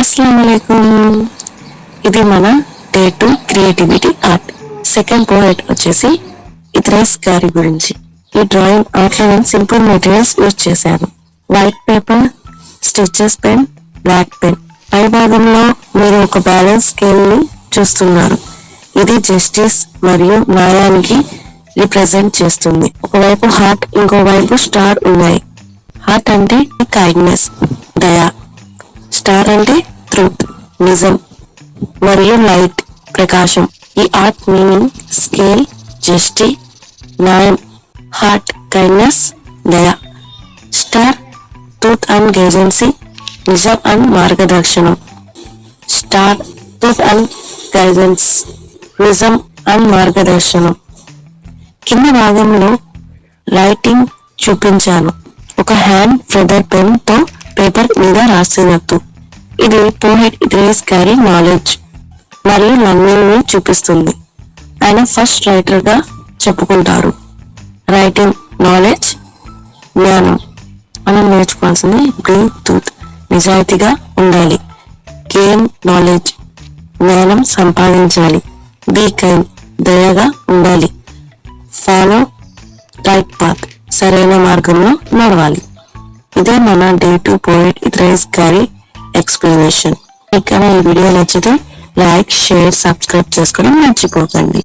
अस्सलामुअलैकुम। ఇది మన day 2 creativity art. Second poet వచ్చేసి ఇద్రీస్ గారి గురించి. ఈ డ్రాయింగ్ ఆర్ట్ లో నేను సింపుల్ మెటీరియల్స్ యూజ్ చేశాను. White paper, stitches pen, black pen. పై భాగంలో మీరు ఒక బ్యాలెన్స్ స్కేల్ ని చూస్తున్నారు. ఇది జస్టిస్ మరియు న్యాయానికి రిప్రజెంట్ చేస్తుంది. ఒకవైపు హార్ట్, ఇంకోవైపు స్టార్ ఉన్నాయి. హార్ట్ అంటే కైండ్నెస్, దయ. స్టార్ అంటే ట్రూత్, నిజం మరియు లైట్, ప్రకాశం. ఈ ఆర్ట్ మీనింగ్ స్కేల్, జస్టి, న్యాయం. హార్ట్ కైండ్నెస్, దయ. స్టార్ ట్రూత్ అండ్ గైడెన్సీ, నిజం అండ్ మార్గదర్శనం. స్టార్ ట్రూత్ అండ్ గైడెన్స్, నిజం అండ్ మార్గదర్శనం. కింద భాగంలో రైటింగ్ చూపించాను. ఒక హ్యాండ్ ఫెదర్ పెన్ తో పేపర్ మీద రాసినట్టు. ఇది పోయట్ ఇద్రీస్ గారి నాలెడ్జ్ మరియు లర్నింగ్ ని చూపిస్తుంది. ఆయన ఫస్ట్ రైటర్ గా చెప్పుకుంటారు. రైటింగ్ నాలెడ్జ్, జ్ఞానం. మనం నేర్చుకోవాల్సింది బ్రీత్ ట్రూత్, నిజాయితీగా ఉండాలి. గెయిన్ నాలెడ్జ్, జ్ఞానం సంపాదించాలి. బీ కైండ్, దయగా ఉండాలి. ఫాలో రైట్ పాత్, సరైన మార్గంలో నడవాలి. ఇదే మన డే 2 పోయట్ ఇద్రీస్ గారి ఎక్స్ప్లెనేషన్. మీకు ఈ వీడియో నచ్చితే లైక్, షేర్, సబ్స్క్రైబ్ చేసుకోవడం మర్చిపోకండి.